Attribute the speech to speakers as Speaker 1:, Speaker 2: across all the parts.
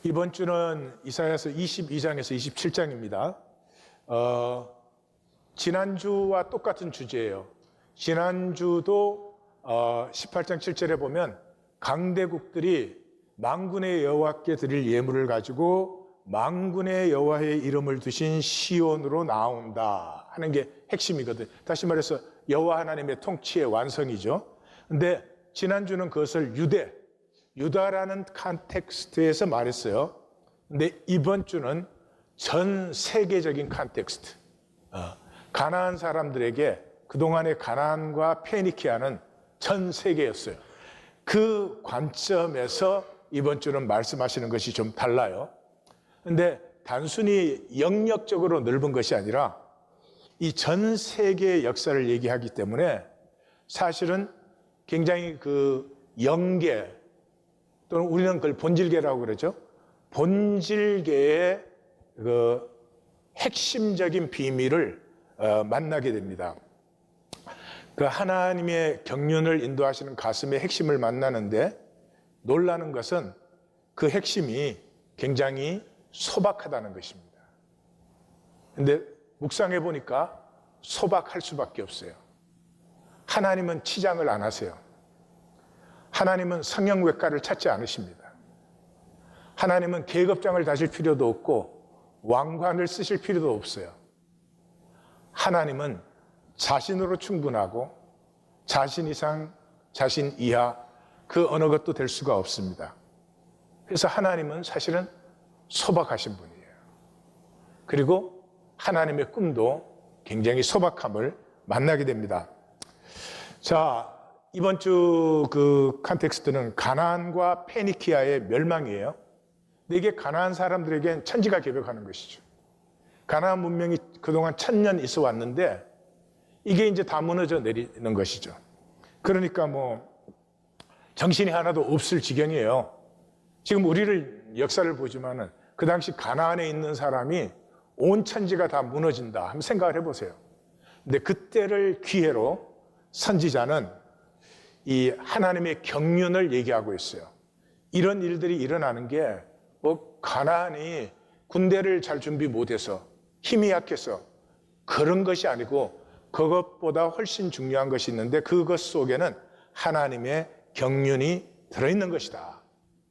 Speaker 1: 이번 주는 이사야서 22장에서 27장입니다. 지난주와 똑같은 주제예요. 지난주도 18장 7절에 보면 강대국들이 만군의 여호와께 드릴 예물을 가지고 만군의 여호와의 이름을 두신 시온으로 나온다 하는 게 핵심이거든. 다시 말해서 여호와 하나님의 통치의 완성이죠. 근데 지난주는 그것을 유다라는 컨텍스트에서 말했어요. 근데 이번 주는 전 세계적인 컨텍스트. 가나안 사람들에게 그동안의 가나안과 페니키아는 전 세계였어요. 그 관점에서 이번 주는 말씀하시는 것이 좀 달라요. 근데 단순히 영역적으로 넓은 것이 아니라 이 전 세계의 역사를 얘기하기 때문에 사실은 굉장히 그 영계 또는 우리는 그걸 본질계라고 그러죠. 본질계의 그 핵심적인 비밀을 만나게 됩니다. 그 하나님의 경륜을 인도하시는 가슴의 핵심을 만나는데 놀라는 것은 그 핵심이 굉장히 소박하다는 것입니다. 근데 묵상해 보니까 소박할 수밖에 없어요. 하나님은 치장을 안 하세요. 하나님은 성형외과를 찾지 않으십니다. 하나님은 계급장을 다실 필요도 없고 왕관을 쓰실 필요도 없어요. 하나님은 자신으로 충분하고 자신 이상, 자신 이하 그 어느 것도 될 수가 없습니다. 그래서 하나님은 사실은 소박하신 분이에요. 그리고 하나님의 꿈도 굉장히 소박함을 만나게 됩니다. 자, 이번 주 그 컨텍스트는 가나안과 페니키아의 멸망이에요. 근데 이게 가나안 사람들에겐 천지가 개벽하는 것이죠. 가나안 문명이 그동안 1000년 있어 왔는데 이게 이제 다 무너져 내리는 것이죠. 그러니까 뭐 정신이 하나도 없을 지경이에요. 지금 우리를 역사를 보지만은 그 당시 가나안에 있는 사람이 온 천지가 다 무너진다 한번 생각을 해보세요. 근데 그때를 기회로 선지자는 이 하나님의 경륜을 얘기하고 있어요. 이런 일들이 일어나는 게 뭐 가나안이 군대를 잘 준비 못해서 힘이 약해서 그런 것이 아니고 그것보다 훨씬 중요한 것이 있는데 그것 속에는 하나님의 경륜이 들어있는 것이다.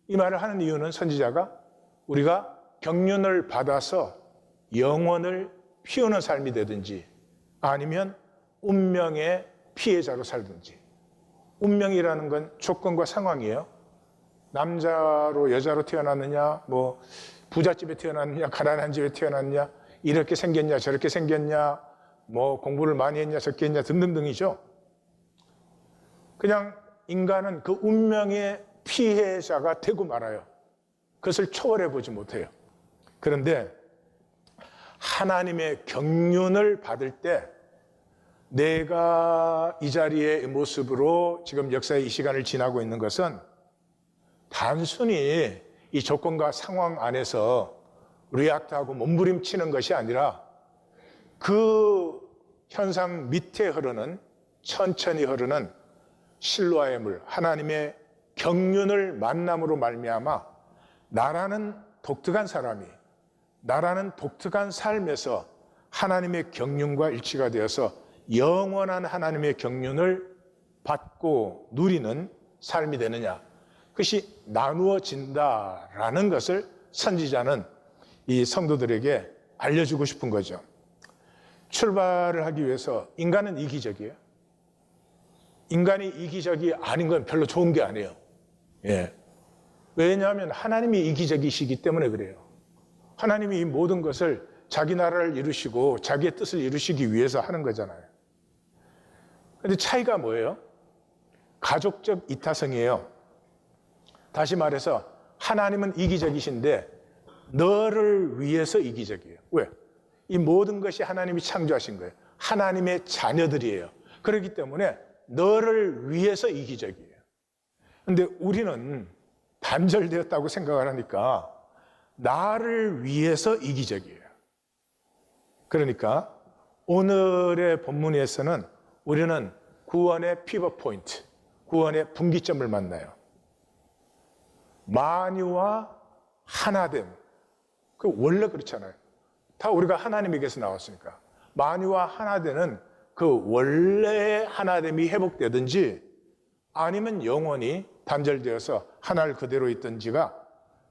Speaker 1: 이 말을 하는 이유는 선지자가 우리가 경륜을 받아서 영혼을 피우는 삶이 되든지 아니면 운명의 피해자로 살든지. 운명이라는 건 조건과 상황이에요. 남자로 여자로 태어났느냐, 뭐 부잣집에 태어났느냐, 가난한 집에 태어났느냐, 이렇게 생겼냐, 저렇게 생겼냐, 뭐 공부를 많이 했냐, 적게 했냐 등등등이죠. 그냥 인간은 그 운명의 피해자가 되고 말아요. 그것을 초월해 보지 못해요. 그런데 하나님의 경륜을 받을 때 내가 이 자리의 모습으로 지금 역사의 이 시간을 지나고 있는 것은 단순히 이 조건과 상황 안에서 리액트하고 몸부림치는 것이 아니라 그 현상 밑에 흐르는 천천히 흐르는 실로아의 물, 하나님의 경륜을 만남으로 말미암아 나라는 독특한 사람이 나라는 독특한 삶에서 하나님의 경륜과 일치가 되어서 영원한 하나님의 경륜을 받고 누리는 삶이 되느냐. 그것이 나누어진다라는 것을 선지자는 이 성도들에게 알려주고 싶은 거죠. 출발을 하기 위해서 인간은 이기적이에요. 인간이 이기적이 아닌 건 별로 좋은 게 아니에요. 예. 왜냐하면 하나님이 이기적이시기 때문에 그래요. 하나님이 이 모든 것을 자기 나라를 이루시고 자기의 뜻을 이루시기 위해서 하는 거잖아요. 그런데 차이가 뭐예요? 가족적 이타성이에요. 다시 말해서 하나님은 이기적이신데 너를 위해서 이기적이에요. 왜? 이 모든 것이 하나님이 창조하신 거예요. 하나님의 자녀들이에요. 그렇기 때문에 너를 위해서 이기적이에요. 그런데 우리는 단절되었다고 생각을 하니까 나를 위해서 이기적이에요. 그러니까 오늘의 본문에서는 우리는 구원의 피벗 포인트, 구원의 분기점을 만나요. 만유와 하나됨. 그 원래 그렇잖아요. 다 우리가 하나님에게서 나왔으니까. 만유와 하나되는 그 원래의 하나됨이 회복되든지 아니면 영원히 단절되어서 하나를 그대로 있든지가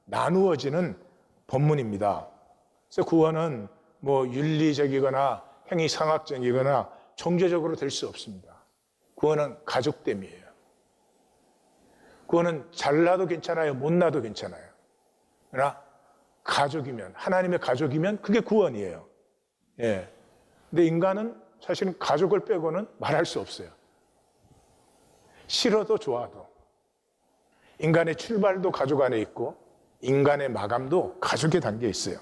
Speaker 1: 나누어지는 본문입니다. 그래서 구원은 뭐 윤리적이거나 행위상학적이거나 종교적으로 될 수 없습니다. 구원은 가족됨이에요. 구원은 잘나도 괜찮아요, 못나도 괜찮아요. 그러나 가족이면, 하나님의 가족이면 그게 구원이에요. 예. 근데 인간은 사실은 가족을 빼고는 말할 수 없어요. 싫어도 좋아도. 인간의 출발도 가족 안에 있고 인간의 마감도 가족에 담겨 있어요.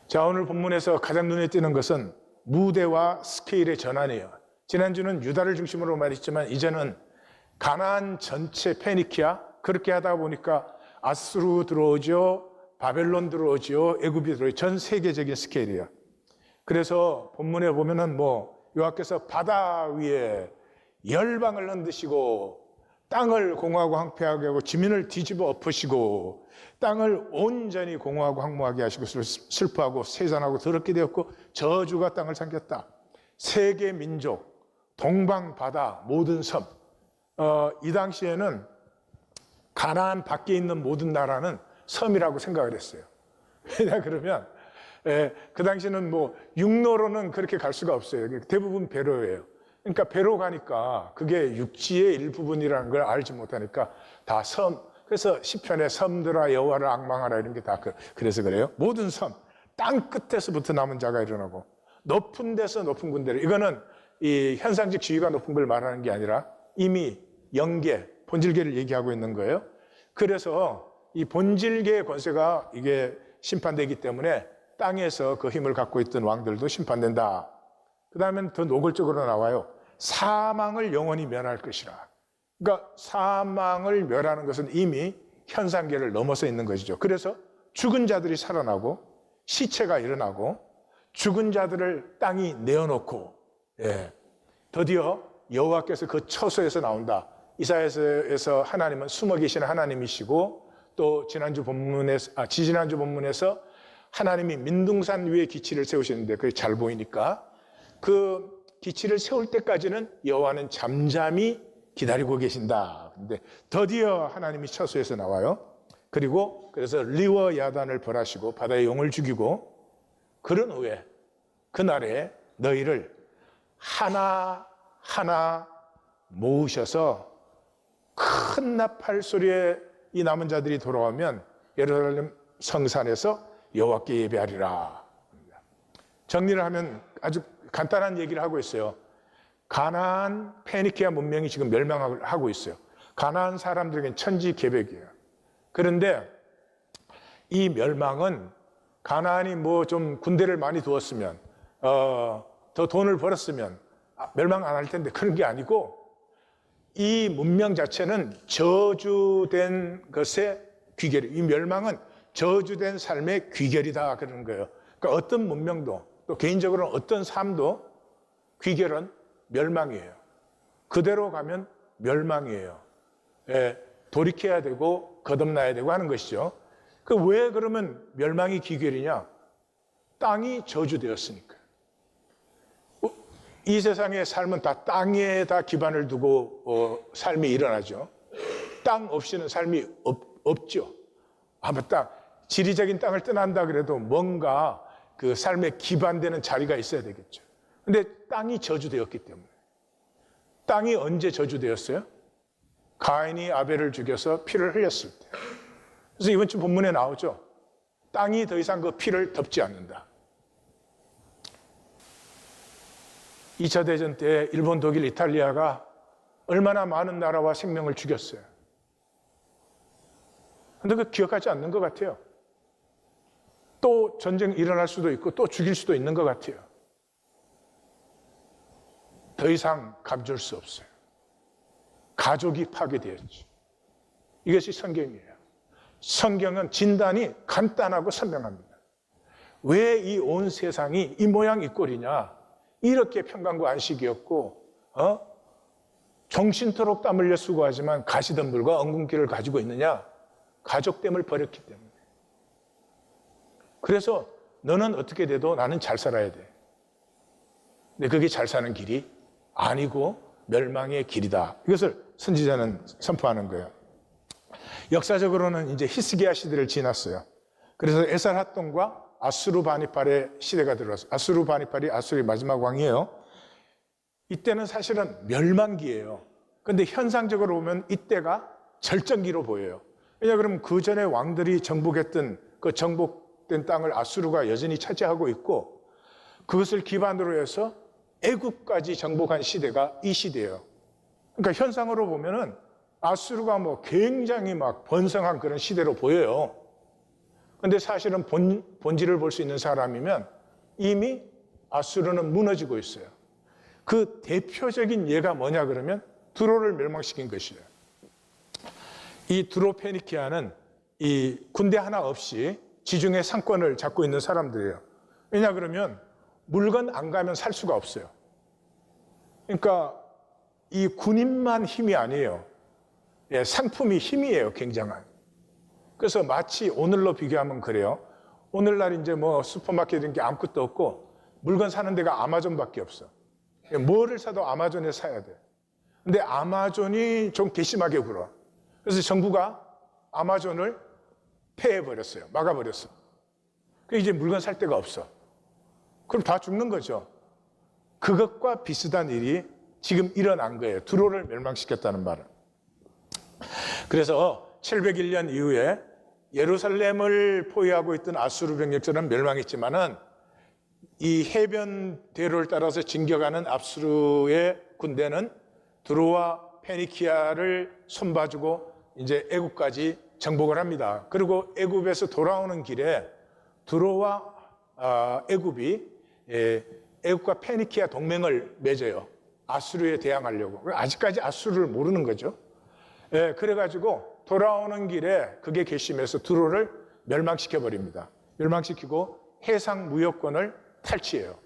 Speaker 1: 자, 오늘 본문에서 가장 눈에 띄는 것은 무대와 스케일의 전환이에요. 지난주는 유다를 중심으로 말했지만 이제는 가나안 전체 페니키아, 그렇게 하다 보니까 아수르 들어오죠, 바벨론 들어오죠, 애굽이 들어오죠. 전 세계적인 스케일이에요. 그래서 본문에 보면은 여호와께서 바다 위에 열방을 흔드시고 땅을 공허하고 황폐하게 하고 지면을 뒤집어 엎으시고 땅을 온전히 공허하고 황무하게 하시고 슬퍼하고 세잔하고 더럽게 되었고 저주가 땅을 삼켰다. 세계 민족, 동방 바다, 모든 섬. 이 당시에는 가나안 밖에 있는 모든 나라는 섬이라고 생각을 했어요. 왜냐 그러면 그 당시에는 육로로는 그렇게 갈 수가 없어요. 대부분 배로예요. 그러니까 배로 가니까 그게 육지의 일부분이라는 걸 알지 못하니까 다 섬. 그래서 시편에 섬들아 여호와를 앙망하라 이런 게 다 그래서 그래요. 모든 섬, 땅 끝에서부터 남은 자가 일어나고 높은 데서 높은 군대를. 이거는 이 현상적 지위가 높은 걸 말하는 게 아니라 이미 영계, 본질계를 얘기하고 있는 거예요. 그래서 이 본질계의 권세가 이게 심판되기 때문에 땅에서 그 힘을 갖고 있던 왕들도 심판된다. 그 다음엔 더 노골적으로 나와요. 사망을 영원히 멸할 것이라. 그러니까 사망을 멸하는 것은 이미 현상계를 넘어서 있는 것이죠. 그래서 죽은 자들이 살아나고 시체가 일어나고 죽은 자들을 땅이 내어놓고 드디어 여호와께서 그 처소에서 나온다. 이사야서에서 하나님은 숨어 계시는 하나님이시고 또 지지난주 본문에서 하나님이 민둥산 위에 기치를 세우시는데 그게 잘 보이니까 그 기치를 세울 때까지는 여호와는 잠잠히 기다리고 계신다. 근데 드디어 하나님이 처소에서 나와요. 그리고 그래서 리워 야단을 벌하시고 바다의 용을 죽이고 그런 후에 그날에 너희를 하나하나 모으셔서 큰 나팔 소리에 이 남은 자들이 돌아오면 예루살렘 성산에서 여호와께 예배하리라. 정리를 하면 아주 간단한 얘기를 하고 있어요. 가나안 페니키아 문명이 지금 멸망하고 있어요. 가나안 사람들에게는 천지개벽이에요. 그런데 이 멸망은 가나안이 좀 군대를 많이 두었으면 더 돈을 벌었으면 멸망 안 할 텐데 그런 게 아니고 이 문명 자체는 저주된 것의 귀결이, 이 멸망은 저주된 삶의 귀결이다 그러는 거예요. 그러니까 어떤 문명도 또 개인적으로 어떤 삶도 귀결은 멸망이에요. 그대로 가면 멸망이에요. 돌이켜야 되고 거듭나야 되고 하는 것이죠. 왜 그러면 멸망이 귀결이냐? 땅이 저주되었으니까. 이 세상의 삶은 다 땅에다 기반을 두고 삶이 일어나죠. 땅 없이는 삶이 없죠. 맞다. 지리적인 땅을 떠난다 그래도 뭔가 그 삶에 기반되는 자리가 있어야 되겠죠. 근데 땅이 저주되었기 때문에. 땅이 언제 저주되었어요? 가인이 아벨을 죽여서 피를 흘렸을 때. 그래서 이번 주 본문에 나오죠. 땅이 더 이상 그 피를 덮지 않는다. 2차 대전 때 일본, 독일, 이탈리아가 얼마나 많은 나라와 생명을 죽였어요. 근데 그 기억하지 않는 것 같아요. 또 전쟁이 일어날 수도 있고 또 죽일 수도 있는 것 같아요. 더 이상 감출 수 없어요. 가족이 파괴되었지. 이것이 성경이에요. 성경은 진단이 간단하고 선명합니다. 왜 이 온 세상이 이 모양 이 꼴이냐? 이렇게 평강과 안식이었고 정신토록 땀 흘려 수고하지만 가시덤불과 엉겅퀴를 가지고 있느냐? 가족됨을 버렸기 때문에. 그래서 너는 어떻게 돼도 나는 잘 살아야 돼. 근데 그게 잘 사는 길이 아니고 멸망의 길이다. 이것을 선지자는 선포하는 거예요. 역사적으로는 이제 히스기야 시대를 지났어요. 그래서 에살핫돈과 아수르바니팔의 시대가 들어왔어요. 아수르바니팔이 아수르의 마지막 왕이에요. 이때는 사실은 멸망기예요. 근데 현상적으로 보면 이때가 절정기로 보여요. 왜냐 그러면 그 전에 왕들이 정복했던 그 정복된 땅을 아수르가 여전히 차지하고 있고, 그것을 기반으로 해서 애굽까지 정복한 시대가 이 시대예요. 그러니까 현상으로 보면은 아수르가 뭐 굉장히 막 번성한 그런 시대로 보여요. 근데 사실은 본질을 볼 수 있는 사람이면 이미 아수르는 무너지고 있어요. 그 대표적인 예가 뭐냐 그러면 두로를 멸망시킨 것이에요. 이 두로 페니키아는 이 군대 하나 없이 지중해 상권을 잡고 있는 사람들이에요. 왜냐 그러면 물건 안 가면 살 수가 없어요. 그러니까 이 군인만 힘이 아니에요. 예, 상품이 힘이에요, 굉장한. 그래서 마치 오늘로 비교하면 그래요. 오늘날 이제 뭐 슈퍼마켓 이런 게 아무것도 없고 물건 사는 데가 아마존밖에 없어. 뭐를 사도 아마존에 사야 돼. 근데 아마존이 좀 괘씸하게 굴어. 그래서 정부가 아마존을 폐해버렸어요. 막아버렸어. 그래서 이제 물건 살 데가 없어. 그럼 다 죽는 거죠. 그것과 비슷한 일이 지금 일어난 거예요. 두로를 멸망시켰다는 말은. 그래서 701년 이후에 예루살렘을 포위하고 있던 아수르 병력들은 멸망했지만은 이 해변대로를 따라서 진격하는 아수르의 군대는 두로와 페니키아를 손봐주고 이제 애굽까지 정복을 합니다. 그리고 애굽에서 돌아오는 길에 두로와 애굽이 애굽과 페니키아 동맹을 맺어요. 아수르에 대항하려고. 아직까지 아수르를 모르는 거죠. 그래가지고 돌아오는 길에 그게 괘씸해서 두로를 멸망시켜버립니다. 멸망시키고 해상 무역권을 탈취해요.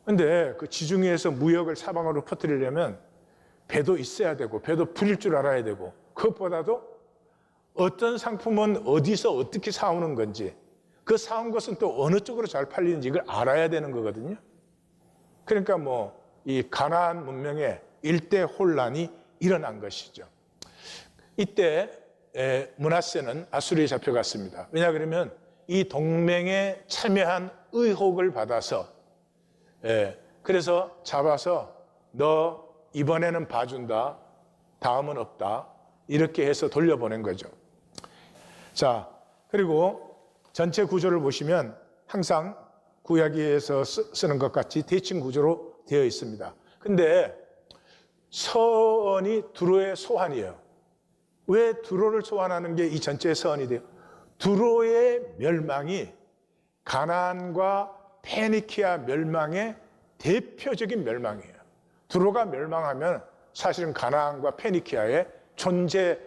Speaker 1: 근데 그 지중해에서 무역을 사방으로 퍼뜨리려면 배도 있어야 되고 배도 부릴 줄 알아야 되고, 그것보다도 어떤 상품은 어디서 어떻게 사오는 건지, 그 사온 것은 또 어느 쪽으로 잘 팔리는지 이걸 알아야 되는 거거든요. 그러니까 뭐 이 가나안 문명의 일대 혼란이 일어난 것이죠. 이때 므낫세는 아수르에 잡혀갔습니다. 왜냐 그러면 이 동맹에 참여한 의혹을 받아서, 그래서 잡아서 너 이번에는 봐준다, 다음은 없다, 이렇게 해서 돌려보낸 거죠. 자, 그리고 전체 구조를 보시면 항상 구약에서 쓰는 것 같이 대칭 구조로 되어 있습니다. 근데 서원이 두로의 소환이에요. 왜 두로를 소환하는 게 이 전체의 서원이 돼요? 두로의 멸망이 가나안과 페니키아 멸망의 대표적인 멸망이에요. 두로가 멸망하면 사실은 가나안과 페니키아의 존재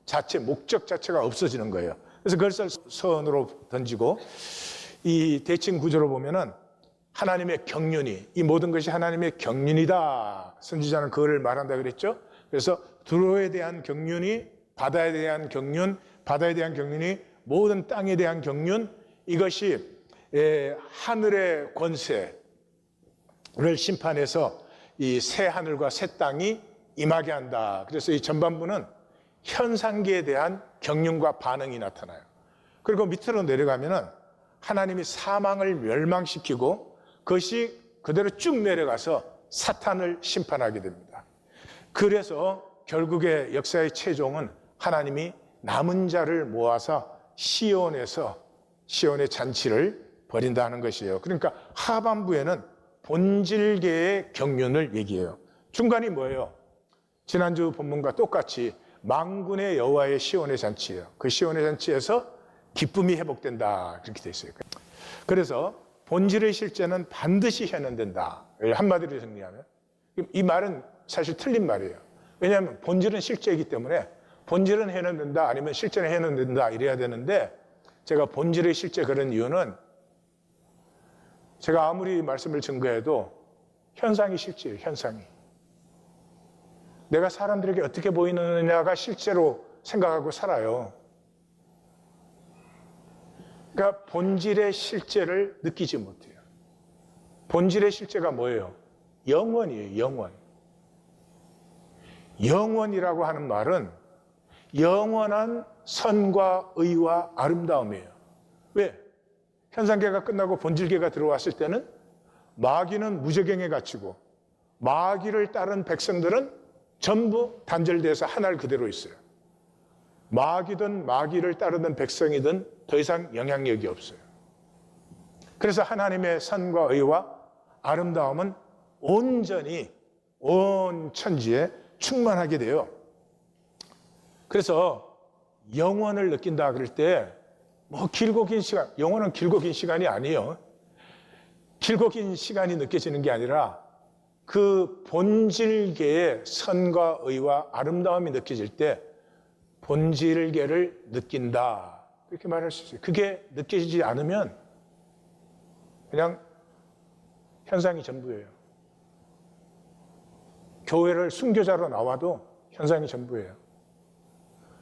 Speaker 1: 자체, 목적 자체가 없어지는 거예요. 그래서 그걸 서원으로 던지고, 이 대칭 구조로 보면은 하나님의 경륜이, 이 모든 것이 하나님의 경륜이다. 선지자는 그걸 말한다 그랬죠. 그래서 두로에 대한 경륜이 바다에 대한 경륜, 바다에 대한 경륜이 모든 땅에 대한 경륜, 이것이 하늘의 권세를 심판해서 이 새 하늘과 새 땅이 임하게 한다. 그래서 이 전반부는 현상계에 대한 경륜과 반응이 나타나요. 그리고 밑으로 내려가면은 하나님이 사망을 멸망시키고 그것이 그대로 쭉 내려가서 사탄을 심판하게 됩니다. 그래서 결국에 역사의 최종은 하나님이 남은 자를 모아서 시온에서 시온의 잔치를 벌인다는 것이에요. 그러니까 하반부에는 본질계의 경륜을 얘기해요. 중간이 뭐예요? 지난주 본문과 똑같이 만군의 여호와의 시온의 잔치예요. 그 시온의 잔치에서 기쁨이 회복된다, 그렇게 돼 있어요. 그래서 본질의 실제는 반드시 현현된다. 한마디로 정리하면 이 말은 사실 틀린 말이에요. 왜냐하면 본질은 실제이기 때문에 본질은 현현된다, 아니면 실제는 현현된다 이래야 되는데, 제가 본질의 실제 그런 이유는 제가 아무리 말씀을 증거해도 현상이 실제예요. 현상이. 내가 사람들에게 어떻게 보이느냐가 실제로 생각하고 살아요. 그러니까 본질의 실제를 느끼지 못해요. 본질의 실제가 뭐예요? 영원이에요, 영원. 영원이라고 하는 말은 영원한 선과 의와 아름다움이에요. 왜? 현상계가 끝나고 본질계가 들어왔을 때는 마귀는 무저갱에 갇히고 마귀를 따른 백성들은 전부 단절돼서 하늘 그대로 있어요. 마귀든 마귀를 따르던 백성이든 더 이상 영향력이 없어요. 그래서 하나님의 선과 의와 아름다움은 온전히 온 천지에 충만하게 돼요. 그래서 영원을 느낀다 그럴 때 뭐 길고 긴 시간, 영원은 길고 긴 시간이 아니에요. 길고 긴 시간이 느껴지는 게 아니라 그 본질계의 선과 의와 아름다움이 느껴질 때 본질계를 느낀다. 이렇게 말할 수 있어요. 그게 느껴지지 않으면 그냥 현상이 전부예요. 교회를 순교자로 나와도 현상이 전부예요.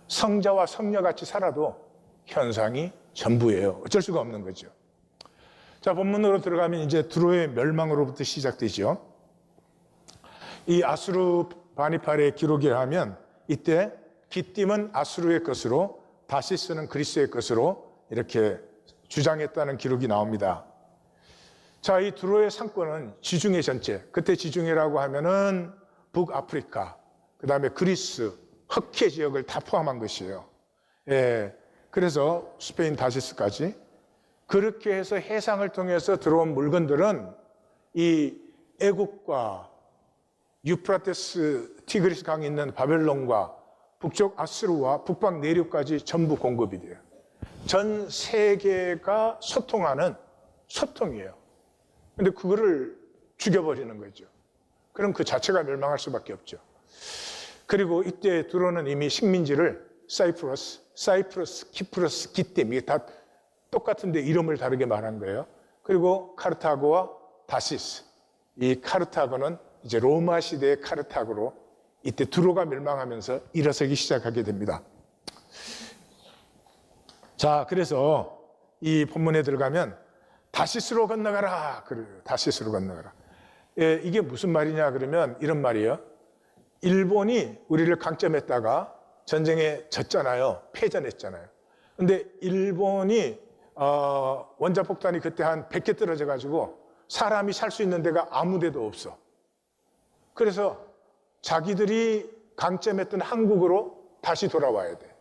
Speaker 1: 성자와 성녀같이 살아도 현상이 전부예요. 어쩔 수가 없는 거죠. 자, 본문으로 들어가면 이제 두로의 멸망으로부터 시작되죠. 이 아수르 바니팔의 기록에 하면 이때 깃딤은 아수르의 것으로 다시스는 그리스의 것으로 이렇게 주장했다는 기록이 나옵니다. 자, 이 두로의 상권은 지중해 전체, 그때 지중해라고 하면은 북아프리카, 그 다음에 그리스, 흑해 지역을 다 포함한 것이에요. 예, 그래서 스페인 다시스까지. 그렇게 해서 해상을 통해서 들어온 물건들은 이 애국과 유프라테스 티그리스 강이 있는 바벨론과 북쪽 아수르와 북방 내륙까지 전부 공급이 돼요. 전 세계가 소통하는 소통이에요. 근데 그거를 죽여버리는 거죠. 그럼 그 자체가 멸망할 수밖에 없죠. 그리고 이때 두로는 이미 식민지를 사이프러스, 키프러스, 깃딤, 이게 다 똑같은데 이름을 다르게 말한 거예요. 그리고 카르타고와 다시스. 이 카르타고는 이제 로마 시대의 카르타고로 이때 두로가 멸망하면서 일어서기 시작하게 됩니다. 자, 그래서 이 본문에 들어가면 다시스로 건너가라. 그래요. 다시스로 건너가라. 예, 이게 무슨 말이냐 그러면 이런 말이에요. 일본이 우리를 강점했다가 전쟁에 졌잖아요. 패전했잖아요. 근데 일본이 원자폭탄이 그때 한 100개 떨어져 가지고 사람이 살 수 있는 데가 아무 데도 없어. 그래서 자기들이 강점했던 한국으로 다시 돌아와야 돼.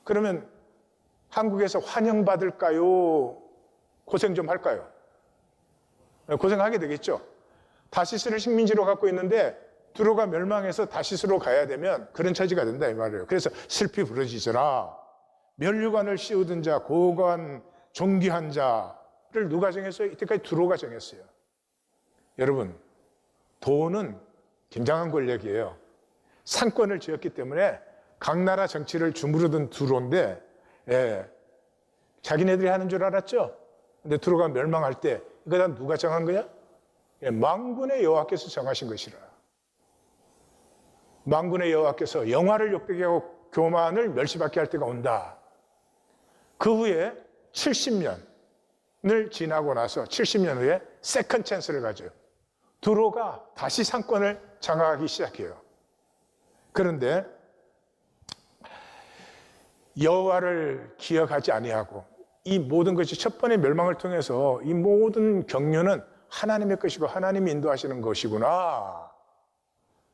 Speaker 1: 그러면 한국에서 환영받을까요? 고생 좀 할까요? 고생하게 되겠죠. 다시스를 식민지로 갖고 있는데 두로가 멸망해서 다시스로 가야 되면 그런 처지가 된다 이 말이에요. 그래서 슬피 부르짖으라. 면류관을 씌우던 자, 고관, 존귀한 자를 누가 정했어요? 이때까지 두로가 정했어요. 여러분, 돈은 굉장한 권력이에요. 상권을 지었기 때문에 각 나라 정치를 주무르던 두로인데, 예, 자기네들이 하는 줄 알았죠? 근데 두로가 멸망할 때 이거 다 누가 정한 거야? 예, 망군의 여호와께서 정하신 것이라. 망군의 여호와께서 영화를 욕되게 하고 교만을 멸시받게 할 때가 온다. 그 후에 70년을 지나고 나서 70년 후에 세컨 찬스를 가져요. 두로가 다시 상권을 장악하기 시작해요. 그런데 여호와를 기억하지 아니하고 이 모든 것이 첫 번의 멸망을 통해서 이 모든 경륜은 하나님의 것이고 하나님이 인도하시는 것이구나.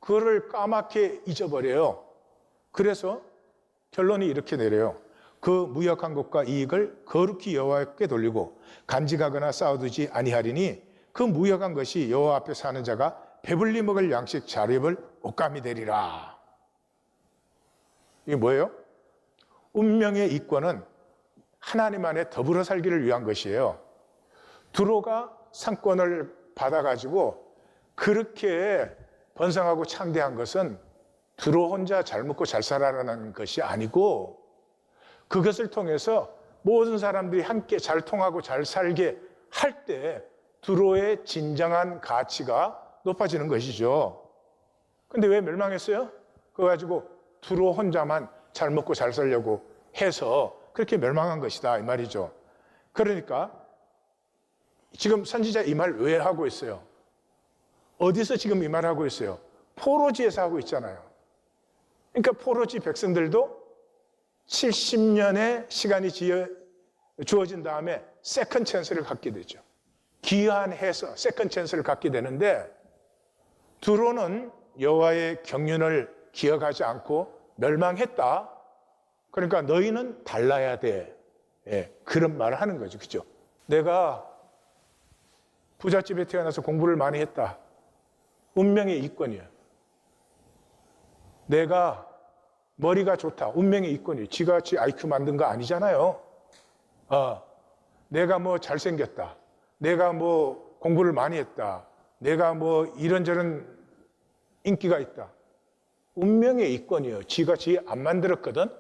Speaker 1: 그거를 까맣게 잊어버려요. 그래서 결론이 이렇게 내려요. 그 무역한 것과 이익을 거룩히 여호와께 돌리고 간직하거나 쌓아두지 아니하리니 그 무역한 것이 여호와 앞에 사는 자가 배불리 먹을 양식 잘 입을 옷감이 되리라. 이게 뭐예요? 운명의 이권은 하나님 안에 더불어 살기를 위한 것이에요. 두로가 상권을 받아가지고 그렇게 번성하고 창대한 것은 두로 혼자 잘 먹고 잘 살아라는 것이 아니고 그것을 통해서 모든 사람들이 함께 잘 통하고 잘 살게 할 때 두로의 진정한 가치가 높아지는 것이죠. 근데 왜 멸망했어요? 그거 가지고 두로 혼자만 잘 먹고 잘 살려고 해서 그렇게 멸망한 것이다 이 말이죠. 그러니까 지금 선지자 이 말 왜 하고 있어요? 어디서 지금 이 말 하고 있어요? 포로지에서 하고 있잖아요. 그러니까 포로지 백성들도 70년의 시간이 주어진 다음에 세컨 찬스를 갖게 되죠. 기한해서 세컨 찬스를 갖게 되는데 두로는 여호와의 경륜을 기억하지 않고 멸망했다. 그러니까 너희는 달라야 돼. 예, 그런 말을 하는 거죠. 그죠? 내가 부잣집에 태어나서 공부를 많이 했다. 운명의 이권이야. 내가 머리가 좋다. 운명의 이권이에요. 지가 IQ 만든 거 아니잖아요. 내가 뭐 잘생겼다. 내가 뭐 공부를 많이 했다. 내가 뭐 이런저런 인기가 있다. 운명의 이권이에요. 지가 안 만들었거든.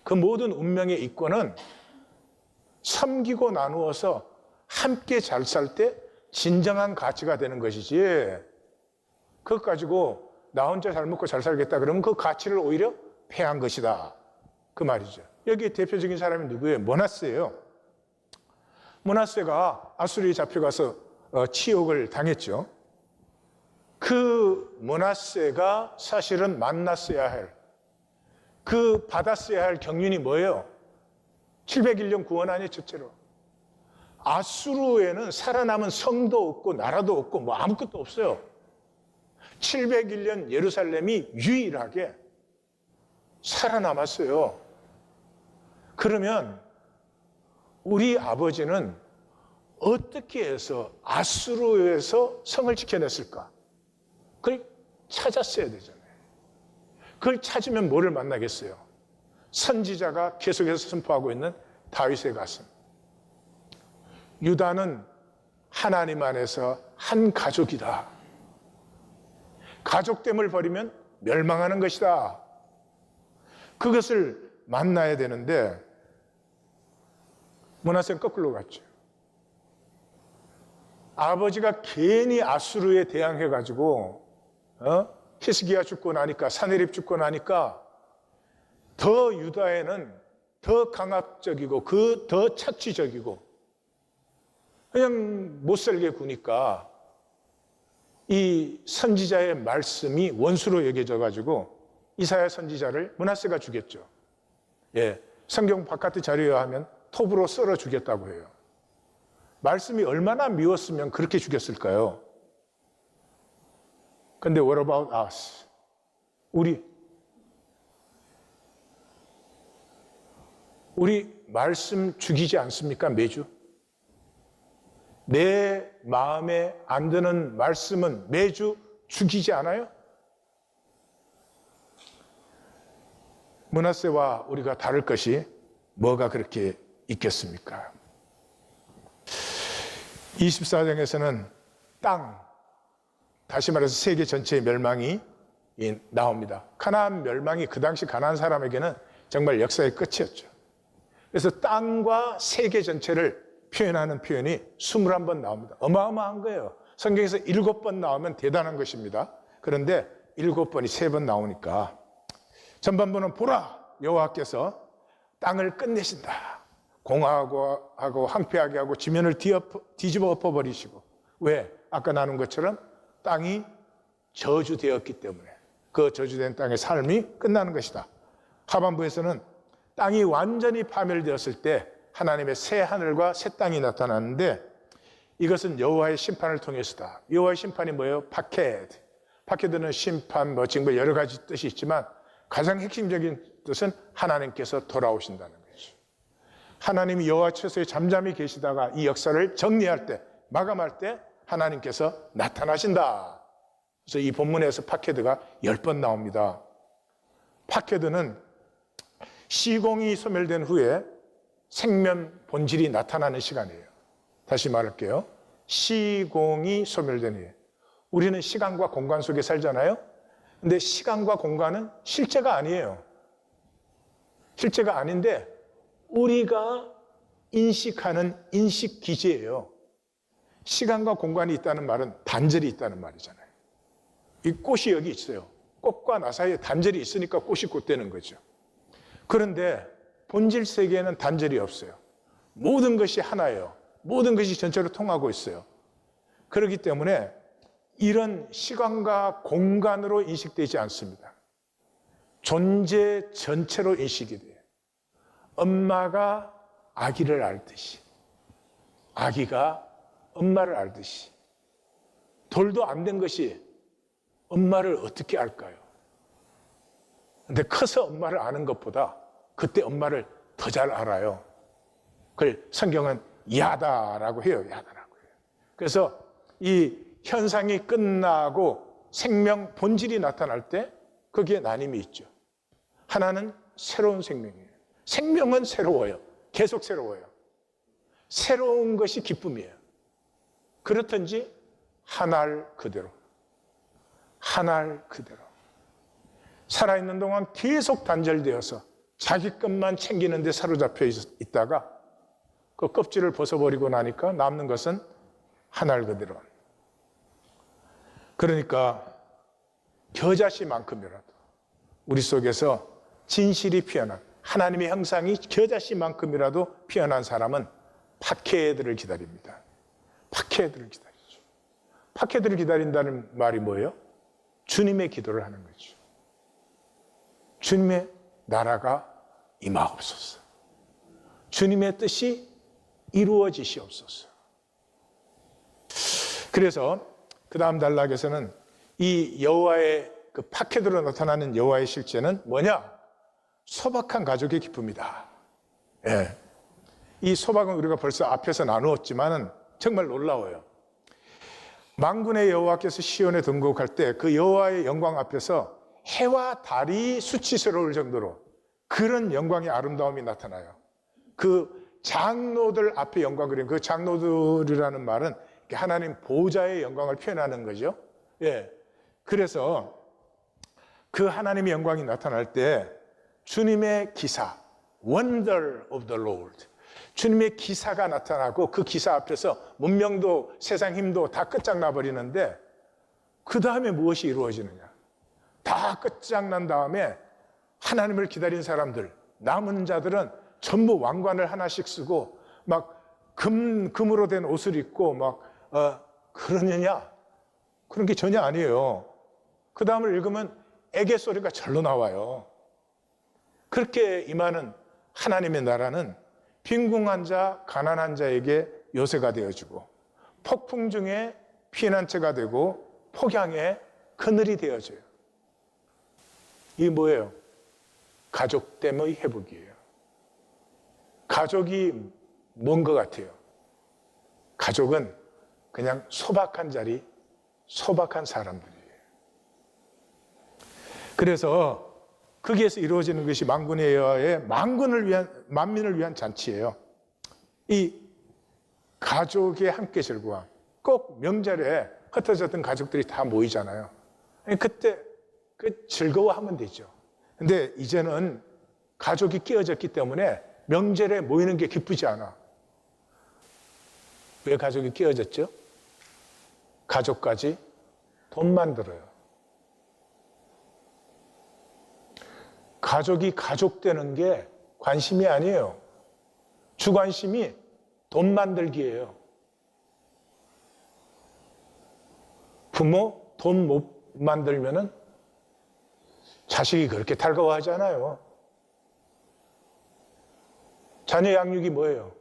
Speaker 1: 그 모든 운명의 이권은 섬기고 나누어서 함께 잘 살 때 진정한 가치가 되는 것이지, 그것 가지고 나 혼자 잘 먹고 잘 살겠다 그러면 그 가치를 오히려 패한 것이다. 그 말이죠. 여기에 대표적인 사람이 누구예요? 므낫세예요. 므낫세가 아수르에 잡혀가서 치욕을 당했죠. 그 므낫세가 사실은 만났어야 할, 그 받았어야 할 경륜이 뭐예요? 701년 구원 아니에요, 첫째로. 아수르에는 살아남은 성도 없고 나라도 없고 뭐 아무것도 없어요. 701년 예루살렘이 유일하게 살아남았어요. 그러면 우리 아버지는 어떻게 해서 아수르에서 성을 지켜냈을까? 그걸 찾았어야 되잖아요. 그걸 찾으면 뭐를 만나겠어요? 선지자가 계속해서 선포하고 있는 다윗의 가슴. 유다는 하나님 안에서 한 가족이다. 가족됨을 버리면 멸망하는 것이다. 그것을 만나야 되는데 므낫세는 거꾸로 갔죠. 아버지가 괜히 아수르에 대항해가지고 히스기야 죽고 나니까, 사네립 죽고 나니까 더 유다에는 더 강압적이고 더 착취적이고 그냥 못살게 구니까 이 선지자의 말씀이 원수로 여겨져가지고 이사야 선지자를 므낫세가 죽였죠. 예, 성경 바깥의 자료에 하면 톱으로 썰어 죽였다고 해요. 말씀이 얼마나 미웠으면 그렇게 죽였을까요? 근데 what about us? 우리 말씀 죽이지 않습니까? 매주? 내 마음에 안 드는 말씀은 매주 죽이지 않아요? 므낫세와 우리가 다를 것이 뭐가 그렇게 있겠습니까? 24장에서는 땅, 다시 말해서 세계 전체의 멸망이 나옵니다. 가나안 멸망이 그 당시 가나안 사람에게는 정말 역사의 끝이었죠. 그래서 땅과 세계 전체를 표현하는 표현이 21번 나옵니다. 어마어마한 거예요. 성경에서 7번 나오면 대단한 것입니다. 그런데 7번이 3번 나오니까 전반부는 보라, 여호와께서 땅을 끝내신다. 공하고 황폐하게 하고 지면을 뒤집어 엎어버리시고. 왜? 아까 나눈 것처럼 땅이 저주되었기 때문에 그 저주된 땅의 삶이 끝나는 것이다. 하반부에서는 땅이 완전히 파멸되었을 때 하나님의 새 하늘과 새 땅이 나타났는데 이것은 여호와의 심판을 통해서다. 여호와의 심판이 뭐예요? 파케드. 파케드는 심판, 징벌 여러 가지 뜻이 있지만 가장 핵심적인 뜻은 하나님께서 돌아오신다는 거죠. 하나님이 여호와 처소에 잠잠히 계시다가 이 역사를 정리할 때, 마감할 때 하나님께서 나타나신다. 그래서 이 본문에서 파케드가 10번 나옵니다. 파케드는 시공이 소멸된 후에 생명 본질이 나타나는 시간이에요. 다시 말할게요. 시공이 소멸된 후에. 우리는 시간과 공간 속에 살잖아요. 근데 시간과 공간은 실제가 아니에요. 실제가 아닌데 우리가 인식하는 인식 기제예요. 시간과 공간이 있다는 말은 단절이 있다는 말이잖아요. 이 꽃이 여기 있어요. 꽃과 나 사이에 단절이 있으니까 꽃이 꽃되는 거죠. 그런데 본질 세계에는 단절이 없어요. 모든 것이 하나예요. 모든 것이 전체로 통하고 있어요. 그렇기 때문에 이런 시간과 공간으로 인식되지 않습니다. 존재 전체로 인식이 돼요. 엄마가 아기를 알듯이, 아기가 엄마를 알듯이, 돌도 안 된 것이 엄마를 어떻게 알까요? 근데 커서 엄마를 아는 것보다 그때 엄마를 더 잘 알아요. 그걸 성경은 야다라고 해요. 야다라고 해요. 그래서 이 현상이 끝나고 생명 본질이 나타날 때 거기에 나님이 있죠. 하나는 새로운 생명이에요. 생명은 새로워요. 계속 새로워요. 새로운 것이 기쁨이에요. 그렇든지 한알 그대로. 한알 그대로. 살아있는 동안 계속 단절되어서 자기 것만 챙기는 데 사로잡혀 있다가 그 껍질을 벗어버리고 나니까 남는 것은 한알 그대로. 그러니까 겨자씨만큼이라도 우리 속에서 진실이 피어난 하나님의 형상이 겨자씨만큼이라도 피어난 사람은 박해들을 기다립니다. 박해들을 기다리죠. 박해들을 기다린다는 말이 뭐예요? 주님의 기도를 하는 거죠. 주님의 나라가 임하옵소서. 주님의 뜻이 이루어지시옵소서. 그래서 그 다음 단락에서는 이 여호와의 그 박해들로 나타나는 여호와의 실제는 뭐냐? 소박한 가족의 기쁨이다. 예. 이 소박은 우리가 벌써 앞에서 나누었지만은 정말 놀라워요. 만군의 여호와께서 시온에 등극할 때 그 여호와의 영광 앞에서 해와 달이 수치스러울 정도로 그런 영광의 아름다움이 나타나요. 그 장로들 앞에 영광 그림, 그 장로들이라는 말은 하나님 보좌의 영광을 표현하는 거죠. 예. 그래서 그 하나님의 영광이 나타날 때 주님의 기사, Wonder of the Lord, 주님의 기사가 나타나고 그 기사 앞에서 문명도 세상 힘도 다 끝장나 버리는데 그 다음에 무엇이 이루어지느냐? 다 끝장난 다음에 하나님을 기다린 사람들, 남은 자들은 전부 왕관을 하나씩 쓰고 막 금으로 된 옷을 입고 막 그러느냐? 그런 게 전혀 아니에요. 그 다음을 읽으면 애개 소리가 절로 나와요. 그렇게 임하는 하나님의 나라는 빈궁한 자, 가난한 자에게 요새가 되어주고 폭풍 중에 피난처가 되고 폭양에 그늘이 되어져요. 이게 뭐예요? 가족됨의 회복이에요. 가족이 뭔 것 같아요? 가족은 그냥 소박한 자리, 소박한 사람들이에요. 그래서 거기에서 이루어지는 것이 만군의 여호와의 만민을 위한 잔치예요. 이 가족의 함께 즐거움, 꼭 명절에 흩어졌던 가족들이 다 모이잖아요. 그때 그 즐거워하면 되죠. 근데 이제는 가족이 끼어졌기 때문에 명절에 모이는 게 기쁘지 않아. 왜 가족이 끼어졌죠? 가족까지 돈 만들어요. 가족이 가족되는 게 관심이 아니에요. 주관심이 돈 만들기예요. 부모 돈 못 만들면은 자식이 그렇게 달가워하잖아요. 자녀 양육이 뭐예요?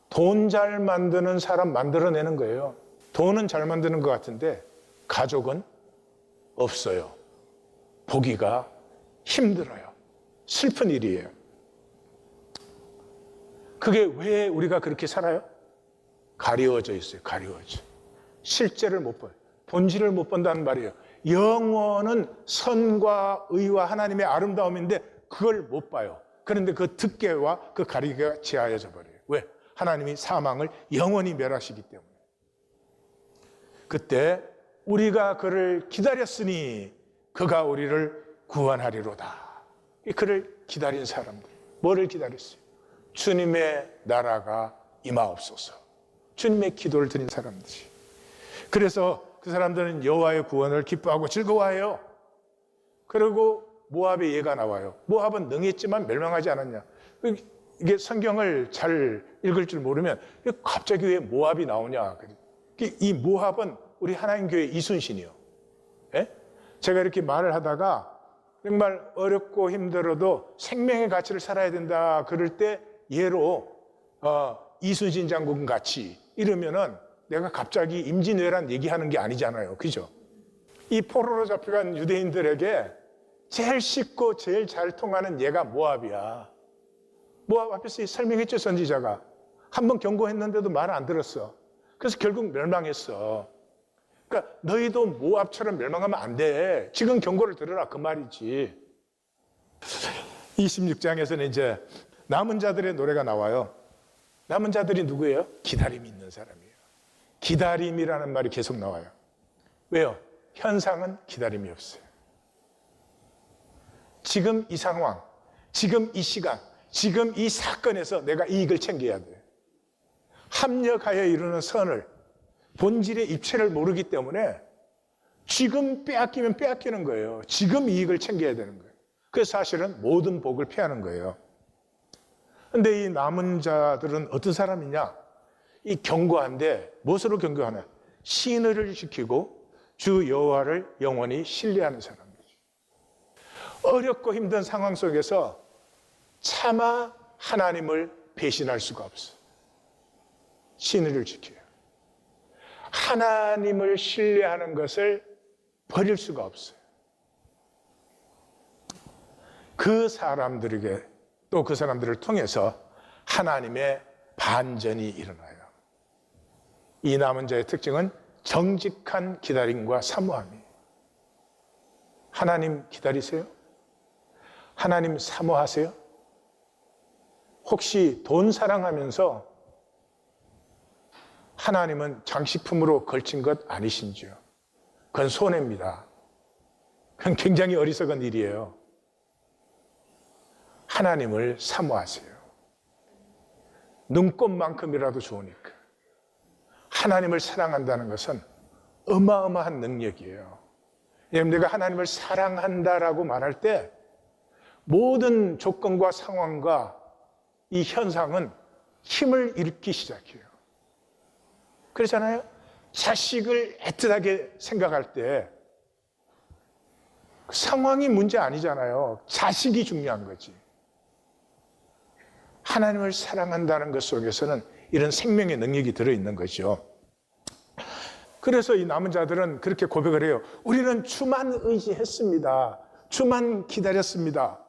Speaker 1: 돈 잘 만드는 사람 만들어내는 거예요. 돈은 잘 만드는 것 같은데 가족은 없어요. 보기가 힘들어요. 슬픈 일이에요. 그게 왜 우리가 그렇게 살아요? 가리워져 있어요. 가리워져. 실제를 못 봐요. 본질을 못 본다는 말이에요. 영원은 선과 의와 하나님의 아름다움인데 그걸 못 봐요. 그런데 그 득계와 그 가리개가 지하여져 버려요. 왜? 하나님이 사망을 영원히 멸하시기 때문에. 그때 우리가 그를 기다렸으니 그가 우리를 구원하리로다. 그를 기다린 사람들. 뭐를 기다렸어요? 주님의 나라가 임하옵소서. 주님의 기도를 드린 사람들이. 그래서 그 사람들은 여호와의 구원을 기뻐하고 즐거워해요. 그리고 모압의 예가 나와요. 모압은 능했지만 멸망하지 않았냐. 이게 성경을 잘 읽을 줄 모르면 갑자기 왜 모압이 나오냐. 이 모압은 우리 하나님 교회 이순신이요. 예? 제가 이렇게 말을 하다가 정말 어렵고 힘들어도 생명의 가치를 살아야 된다 그럴 때 예로 이순신 장군 같이 이러면은 내가 갑자기 임진왜란 얘기하는 게 아니잖아요. 그죠? 이 포로로 잡혀간 유대인들에게 제일 쉽고 제일 잘 통하는 얘가 모압이야. 모압 앞에서 설명했죠, 선지자가. 한번 경고했는데도 말 안 들었어. 그래서 결국 멸망했어. 그러니까 너희도 모압처럼 멸망하면 안 돼. 지금 경고를 들으라 그 말이지. 26장에서는 이제 남은 자들의 노래가 나와요. 남은 자들이 누구예요? 기다림이 있는 사람이에요. 기다림이라는 말이 계속 나와요. 왜요? 현상은 기다림이 없어요. 지금 이 상황, 지금 이 시간, 지금 이 사건에서 내가 이익을 챙겨야 돼. 합력하여 이루는 선을, 본질의 입체를 모르기 때문에 지금 빼앗기면 빼앗기는 거예요. 지금 이익을 챙겨야 되는 거예요. 그래서 사실은 모든 복을 피하는 거예요. 그런데 이 남은 자들은 어떤 사람이냐? 이 견고한데 무엇으로 견고하냐? 신의를 지키고 주 여호와를 영원히 신뢰하는 사람이죠. 어렵고 힘든 상황 속에서 차마 하나님을 배신할 수가 없어요. 신의를 지켜요. 하나님을 신뢰하는 것을 버릴 수가 없어요. 그 사람들에게 또 그 사람들을 통해서 하나님의 반전이 일어나요. 이 남은 자의 특징은 정직한 기다림과 사모함이에요. 하나님 기다리세요? 하나님 사모하세요? 혹시 돈 사랑하면서 하나님은 장식품으로 걸친 것 아니신지요? 그건 손해입니다. 그건 굉장히 어리석은 일이에요. 하나님을 사모하세요. 눈꽃만큼이라도 좋으니까. 하나님을 사랑한다는 것은 어마어마한 능력이에요. 내가 하나님을 사랑한다라고 말할 때 모든 조건과 상황과 이 현상은 힘을 잃기 시작해요. 그렇잖아요? 자식을 애틋하게 생각할 때 상황이 문제 아니잖아요. 자식이 중요한 거지. 하나님을 사랑한다는 것 속에서는 이런 생명의 능력이 들어있는 거죠. 그래서 이 남은 자들은 그렇게 고백을 해요. 우리는 주만 의지했습니다. 주만 기다렸습니다.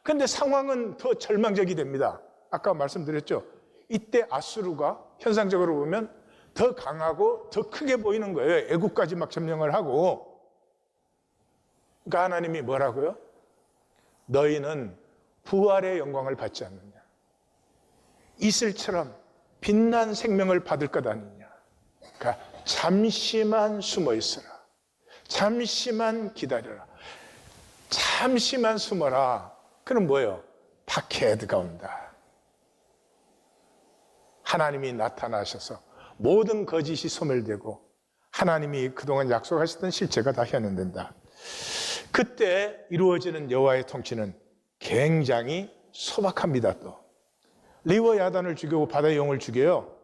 Speaker 1: 그런데 상황은 더 절망적이 됩니다. 아까 말씀드렸죠. 이때 아수르가 현상적으로 보면 더 강하고 더 크게 보이는 거예요. 애국까지 막 점령을 하고. 그러니까 하나님이 뭐라고요? 너희는 부활의 영광을 받지 않느냐. 이슬처럼 빛난 생명을 받을 것 아니냐. 그러니까 잠시만 숨어 있어라. 잠시만 기다려라. 잠시만 숨어라. 그럼 뭐예요? 박해드가 온다. 하나님이 나타나셔서 모든 거짓이 소멸되고 하나님이 그동안 약속하셨던 실체가 다 현현된다. 그때 이루어지는 여호와의 통치는 굉장히 소박합니다. 또 리워 야단을 죽이고 바다의 용을 죽여요.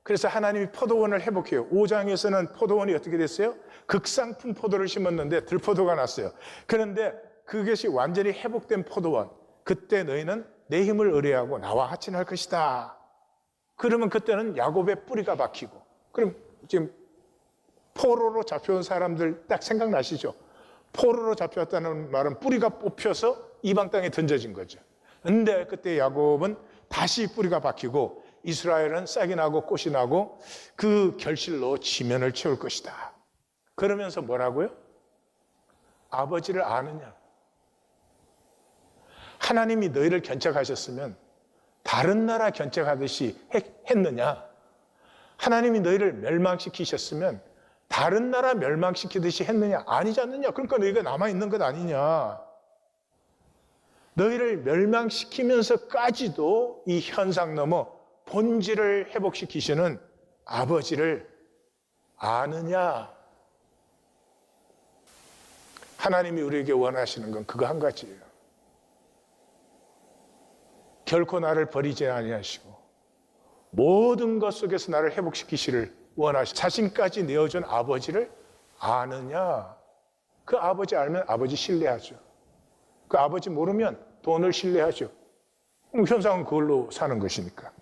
Speaker 1: 그래서 하나님이 포도원을 회복해요. 5장에서는 포도원이 어떻게 됐어요? 극상품 포도를 심었는데 들포도가 났어요. 그런데 그것이 완전히 회복된 포도원. 그때 너희는 내 힘을 의뢰하고 나와 하친할 것이다. 그러면 그때는 야곱의 뿌리가 박히고. 그럼 지금 포로로 잡혀온 사람들 딱 생각나시죠? 포로로 잡혀왔다는 말은 뿌리가 뽑혀서 이방 땅에 던져진 거죠. 근데 그때 야곱은 다시 뿌리가 박히고 이스라엘은 싹이 나고 꽃이 나고 그 결실로 지면을 채울 것이다. 그러면서 뭐라고요? 아버지를 아느냐? 하나님이 너희를 견책하셨으면 다른 나라 견책하듯이 했느냐? 하나님이 너희를 멸망시키셨으면 다른 나라 멸망시키듯이 했느냐? 아니지 않느냐? 그러니까 너희가 남아있는 것 아니냐? 너희를 멸망시키면서까지도 이 현상 넘어 본질을 회복시키시는 아버지를 아느냐? 하나님이 우리에게 원하시는 건 그거 한 가지예요. 결코 나를 버리지 아니하시고 모든 것 속에서 나를 회복시키시를 원하시 자신까지 내어준 아버지를 아느냐? 그 아버지 알면 아버지 신뢰하죠. 그 아버지 모르면 돈을 신뢰하죠. 현상은 그걸로 사는 것이니까.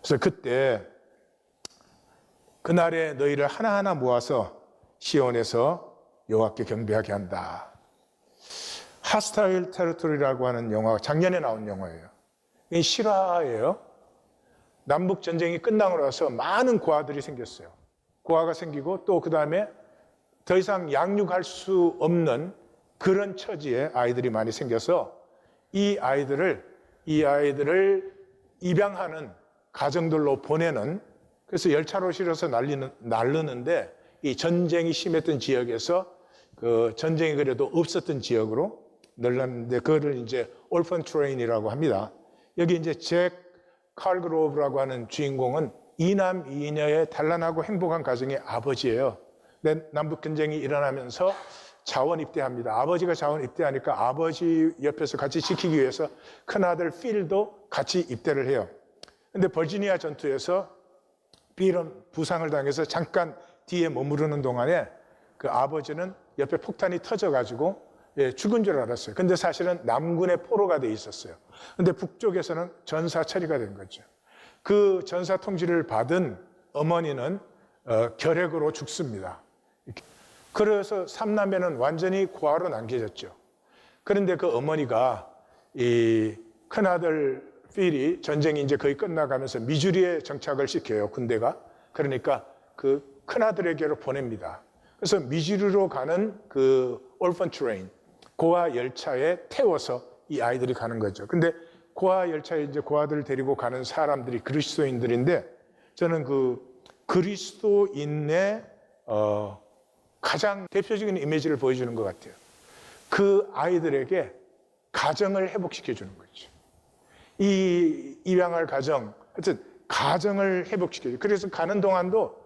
Speaker 1: 그래서 그때 그날에 너희를 하나하나 모아서 시온에서 여호와께 경배하게 한다. 하스타일 테리토리라고 하는 영화가 작년에 나온 영화예요. 이 실화예요. 남북 전쟁이 끝나고 나서 많은 고아들이 생겼어요. 고아가 생기고 또 그 다음에 더 이상 양육할 수 없는 그런 처지에 아이들이 많이 생겨서 이 아이들을 입양하는 가정들로 보내는, 그래서 열차로 실어서 날르는데 이 전쟁이 심했던 지역에서 그 전쟁이 그래도 없었던 지역으로 늘렸는데 그거를 이제 올펀 트레인이라고 합니다. 여기 이제 잭 칼그로브라고 하는 주인공은 이남 이녀의 단란하고 행복한 가정의 아버지예요. 근데 남북 전쟁이 일어나면서 자원 입대합니다. 아버지가 자원 입대하니까 아버지 옆에서 같이 지키기 위해서 큰아들 필도 같이 입대를 해요. 근데 버지니아 전투에서 필은 부상을 당해서 잠깐 뒤에 머무르는 동안에 그 아버지는 옆에 폭탄이 터져가지고 죽은 줄 알았어요. 근데 사실은 남군의 포로가 돼 있었어요. 근데 북쪽에서는 전사 처리가 된 거죠. 그 전사 통지를 받은 어머니는 결핵으로 죽습니다. 그래서 삼남매는 완전히 고아로 남겨졌죠. 그런데 그 어머니가 이 큰아들 필이 전쟁이 이제 거의 끝나가면서 미주리에 정착을 시켜요, 군대가. 그러니까 그 큰아들에게로 보냅니다. 그래서 미주리로 가는 그 올펀 트레인, 고아 열차에 태워서 이 아이들이 가는 거죠. 근데 고아 열차에 이제 고아들을 데리고 가는 사람들이 그리스도인들인데, 저는 그 그리스도인의 가장 대표적인 이미지를 보여주는 것 같아요. 그 아이들에게 가정을 회복시켜 주는 거죠. 이 입양할 가정, 하여튼 가정을 회복시켜요. 그래서 가는 동안도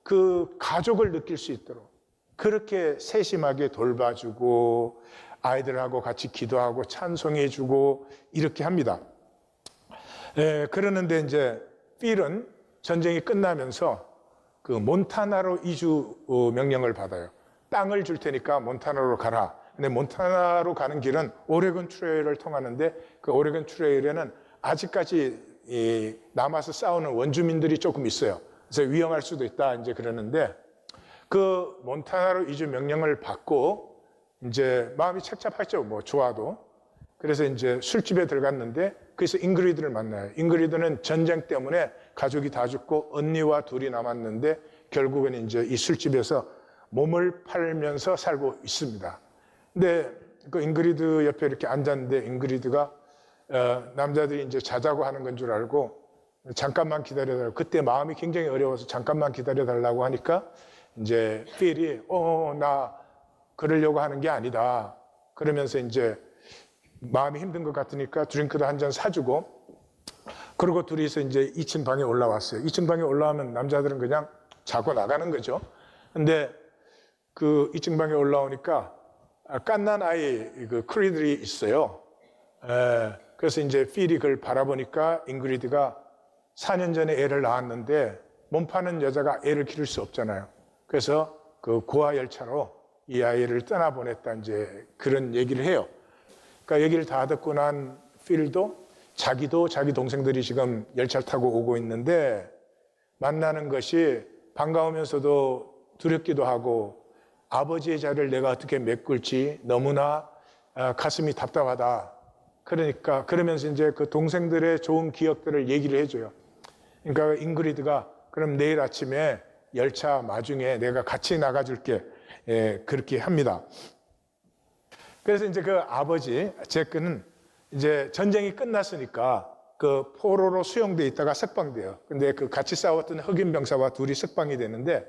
Speaker 1: 그 가족을 느낄 수 있도록 그렇게 세심하게 돌봐주고 아이들하고 같이 기도하고 찬송해주고 이렇게 합니다. 그러는데 이제 필은 전쟁이 끝나면서 그 몬타나로 이주 명령을 받아요. 땅을 줄 테니까 몬타나로 가라. 근데 몬타나로 가는 길은 오레곤 트레일을 통하는데 그 오레곤 트레일에는 아직까지 남아서 싸우는 원주민들이 조금 있어요. 그래서 위험할 수도 있다 이제 그러는데, 그 몬타나로 이주 명령을 받고 이제 마음이 착잡하죠. 뭐 좋아도. 그래서 이제 술집에 들어갔는데 그래서 잉그리드를 만나요. 잉그리드는 전쟁 때문에 가족이 다 죽고 언니와 둘이 남았는데 결국은 이제 이 술집에서 몸을 팔면서 살고 있습니다. 근데 그 잉그리드 옆에 이렇게 앉았는데 잉그리드가 남자들이 이제 자자고 하는 건 줄 알고 잠깐만 기다려달라고, 그때 마음이 굉장히 어려워서 잠깐만 기다려달라고 하니까 이제 필이 나 그러려고 하는 게 아니다. 그러면서 이제 마음이 힘든 것 같으니까 드링크도 한 잔 사주고, 그리고 둘이서 이제 2층 방에 올라왔어요. 2층 방에 올라오면 남자들은 그냥 자고 나가는 거죠. 근데 그 2층 방에 올라오니까 갓난 아이 그 크리들이 있어요. 그래서 이제 필이 그걸 바라보니까 잉그리드가 4년 전에 애를 낳았는데 몸 파는 여자가 애를 기를 수 없잖아요. 그래서 그 고아 열차로 이 아이를 떠나보냈다 이제 그런 얘기를 해요. 그러니까 얘기를 다 듣고 난 필도 자기도 자기 동생들이 지금 열차를 타고 오고 있는데 만나는 것이 반가우면서도 두렵기도 하고 아버지의 자리를 내가 어떻게 메꿀지 너무나 가슴이 답답하다. 그러니까 그러면서 이제 그 동생들의 좋은 기억들을 얘기를 해줘요. 그러니까 잉그리드가 그럼 내일 아침에 열차 마중에 내가 같이 나가줄게. 그렇게 합니다. 그래서 이제 그 아버지 제크는 이제 전쟁이 끝났으니까 그 포로로 수용돼 있다가 석방돼요. 근데 그 같이 싸웠던 흑인 병사와 둘이 석방이 되는데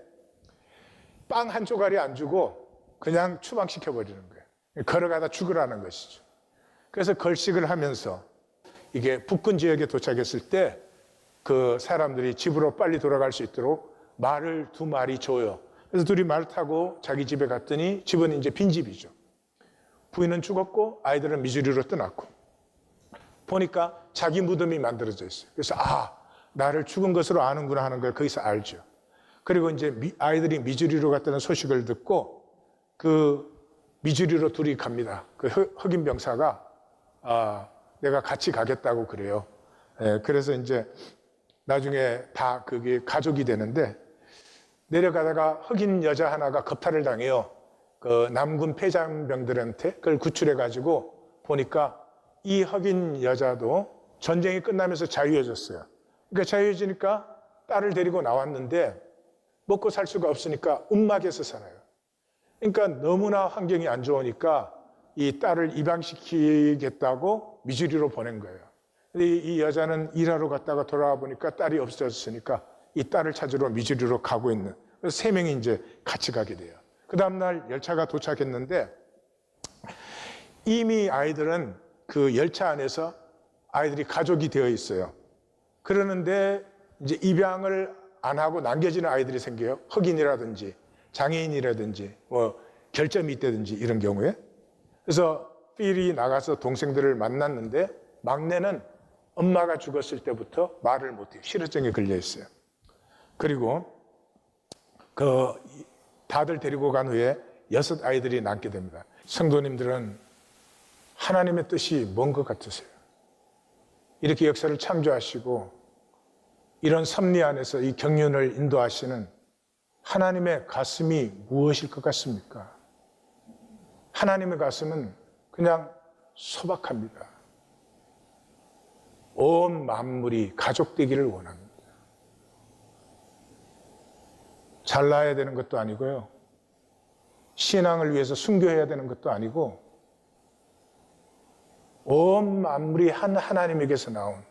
Speaker 1: 빵 한 조각이 안 주고 그냥 추방시켜 버리는 거예요. 걸어가다 죽으라는 것이죠. 그래서 걸식을 하면서 이게 북군 지역에 도착했을 때 그 사람들이 집으로 빨리 돌아갈 수 있도록 말을 2마리 줘요. 그래서 둘이 말 타고 자기 집에 갔더니 집은 이제 빈집이죠. 부인은 죽었고 아이들은 미주리로 떠났고 보니까 자기 무덤이 만들어져 있어요. 그래서 나를 죽은 것으로 아는구나 하는 걸 거기서 알죠. 그리고 이제 아이들이 미주리로 갔다는 소식을 듣고 그 미주리로 둘이 갑니다. 그 흑인 병사가 내가 같이 가겠다고 그래요. 그래서 이제 나중에 다 그게 가족이 되는데 내려가다가 흑인 여자 하나가 겁탈을 당해요. 그 남군 폐장병들한테 그걸 구출해가지고 보니까 이 흑인 여자도 전쟁이 끝나면서 자유해졌어요. 그러니까 자유해지니까 딸을 데리고 나왔는데 먹고 살 수가 없으니까 움막에서 살아요. 그러니까 너무나 환경이 안 좋으니까 이 딸을 입양시키겠다고 미주리로 보낸 거예요. 이 여자는 일하러 갔다가 돌아와 보니까 딸이 없어졌으니까 이 딸을 찾으러 미주리로 가고 있는, 그래서 세 명이 이제 같이 가게 돼요. 그 다음날 열차가 도착했는데 이미 아이들은 그 열차 안에서 아이들이 가족이 되어 있어요. 그러는데 이제 입양을 안 하고 남겨지는 아이들이 생겨요. 흑인이라든지 장애인이라든지 뭐 결점이 있다든지 이런 경우에. 그래서 필이 나가서 동생들을 만났는데 막내는 엄마가 죽었을 때부터 말을 못해요. 실어증에 걸려 있어요. 그리고 그 다들 데리고 간 후에 6 아이들이 남게 됩니다. 성도님들은 하나님의 뜻이 뭔 것 같으세요? 이렇게 역사를 창조하시고 이런 섭리 안에서 이 경륜을 인도하시는 하나님의 가슴이 무엇일 것 같습니까? 하나님의 가슴은 그냥 소박합니다. 온 만물이 가족 되기를 원합니다. 잘나야 되는 것도 아니고요. 신앙을 위해서 순교해야 되는 것도 아니고 온 만물이 한 하나님에게서 나온,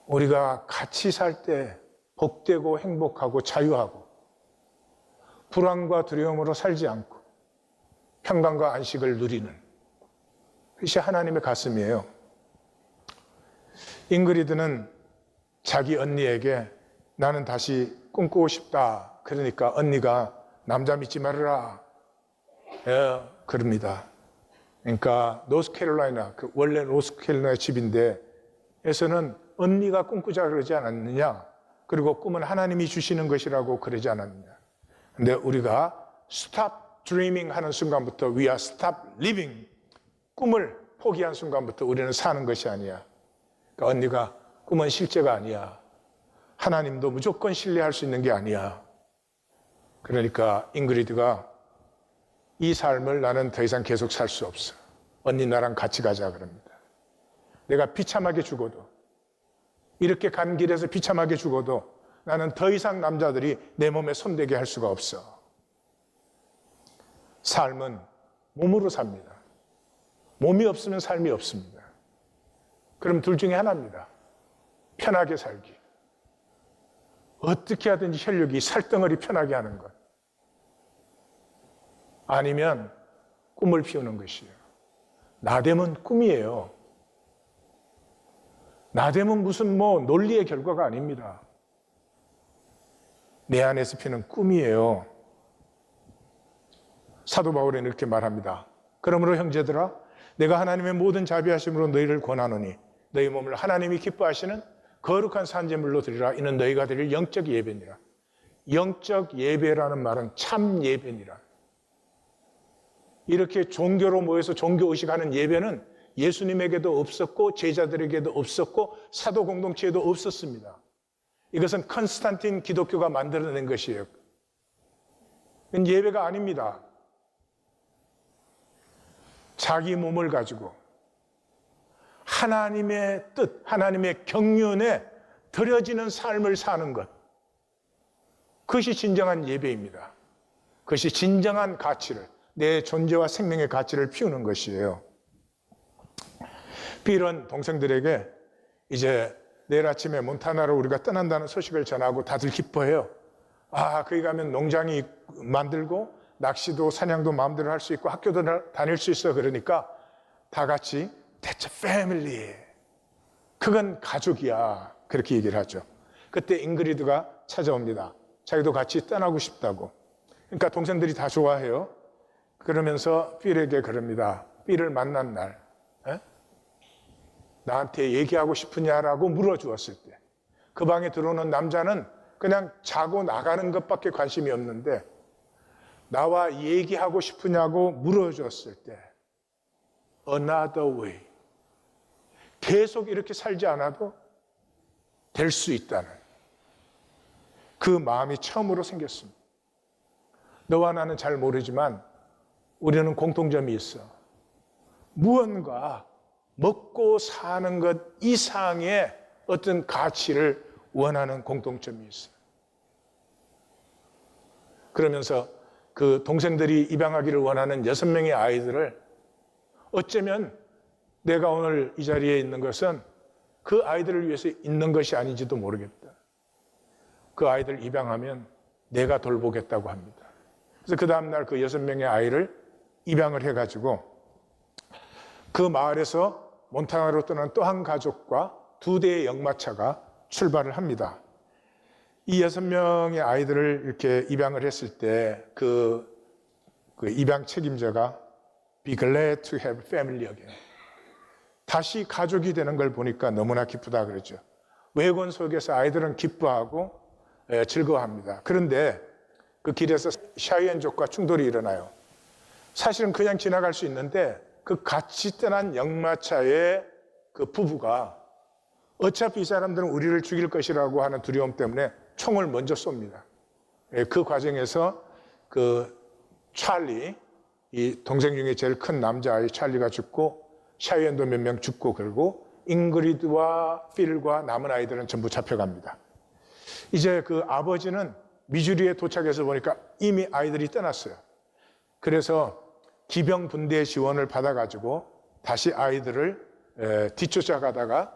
Speaker 1: 우리가 같이 살 때 복되고 행복하고 자유하고 불안과 두려움으로 살지 않고 평강과 안식을 누리는 그것이 하나님의 가슴이에요. 잉그리드는 자기 언니에게 나는 다시 꿈꾸고 싶다. 그러니까 언니가 남자 믿지 말아라. 그럽니다. 그러니까 노스캐롤라이나, 원래 노스캐롤라이나 집인데 에서는 언니가 꿈꾸자 그러지 않았느냐. 그리고 꿈은 하나님이 주시는 것이라고 그러지 않았느냐. 근데 우리가 stop dreaming 하는 순간부터 we are stop living. 꿈을 포기한 순간부터 우리는 사는 것이 아니야. 그러니까 언니가 꿈은 실제가 아니야. 하나님도 무조건 신뢰할 수 있는 게 아니야. 그러니까 잉그리드가 이 삶을 나는 더 이상 계속 살 수 없어. 언니 나랑 같이 가자 그럽니다. 내가 비참하게 죽어도, 이렇게 간 길에서 비참하게 죽어도 나는 더 이상 남자들이 내 몸에 손대게 할 수가 없어. 삶은 몸으로 삽니다. 몸이 없으면 삶이 없습니다. 그럼 둘 중에 하나입니다. 편하게 살기. 어떻게 하든지 혈육이 살덩어리 편하게 하는 것. 아니면 꿈을 피우는 것이에요. 나됨은 꿈이에요. 나됨은 무슨 논리의 결과가 아닙니다. 내 안에서 피는 꿈이에요. 사도 바울은 이렇게 말합니다. 그러므로 형제들아, 내가 하나님의 모든 자비하심으로 너희를 권하노니 너희 몸을 하나님이 기뻐하시는 거룩한 산제물로 드리라. 이는 너희가 드릴 영적 예배니라. 영적 예배라는 말은 참 예배니라. 이렇게 종교로 모여서 종교의식하는 예배는 예수님에게도 없었고 제자들에게도 없었고 사도 공동체에도 없었습니다. 이것은 컨스탄틴 기독교가 만들어낸 것이에요. 이건 예배가 아닙니다. 자기 몸을 가지고 하나님의 뜻, 하나님의 경륜에 드려지는 삶을 사는 것. 그것이 진정한 예배입니다. 그것이 진정한 가치를, 내 존재와 생명의 가치를 피우는 것이에요. 빌은 동생들에게 이제 내일 아침에 몬타나로 우리가 떠난다는 소식을 전하고 다들 기뻐해요. 거기 가면 농장이 만들고 낚시도 사냥도 마음대로 할 수 있고 학교도 다닐 수 있어. 그러니까 다 같이 That's a family. 그건 가족이야. 그렇게 얘기를 하죠. 그때 잉그리드가 찾아옵니다. 자기도 같이 떠나고 싶다고. 그러니까 동생들이 다 좋아해요. 그러면서 필에게 그럽니다. 필을 만난 날 나한테 얘기하고 싶으냐라고 물어주었을 때, 그 방에 들어오는 남자는 그냥 자고 나가는 것밖에 관심이 없는데, 나와 얘기하고 싶으냐고 물어줬을 때 another way, 계속 이렇게 살지 않아도 될 수 있다는 그 마음이 처음으로 생겼습니다. 너와 나는 잘 모르지만 우리는 공통점이 있어. 무언가 먹고 사는 것 이상의 어떤 가치를 원하는 공통점이 있어. 그러면서 그 동생들이 입양하기를 원하는 6명의 아이들을, 어쩌면 내가 오늘 이 자리에 있는 것은 그 아이들을 위해서 있는 것이 아닌지도 모르겠다. 그 아이들 입양하면 내가 돌보겠다고 합니다. 그래서 그 다음날 그 6명의 아이를 입양을 해가지고 그 마을에서 몬타나로 떠난 또 한 가족과 2대의 역마차가 출발을 합니다. 이 6명의 아이들을 이렇게 입양을 했을 때 그 입양 책임자가 Be glad to have family again. 다시 가족이 되는 걸 보니까 너무나 기쁘다 그러죠. 외관 속에서 아이들은 기뻐하고 즐거워합니다. 그런데 그 길에서 샤이엔족과 충돌이 일어나요. 사실은 그냥 지나갈 수 있는데 그 같이 떠난 역마차의 그 부부가 어차피 이 사람들은 우리를 죽일 것이라고 하는 두려움 때문에 총을 먼저 쏩니다. 그 과정에서 그 찰리, 이 동생 중에 제일 큰 남자아이 찰리가 죽고 샤이엔도 몇 명 죽고, 그리고 잉그리드와 필과 남은 아이들은 전부 잡혀갑니다. 이제 그 아버지는 미주리에 도착해서 보니까 이미 아이들이 떠났어요. 그래서 기병 분대의 지원을 받아가지고 다시 아이들을 뒤쫓아가다가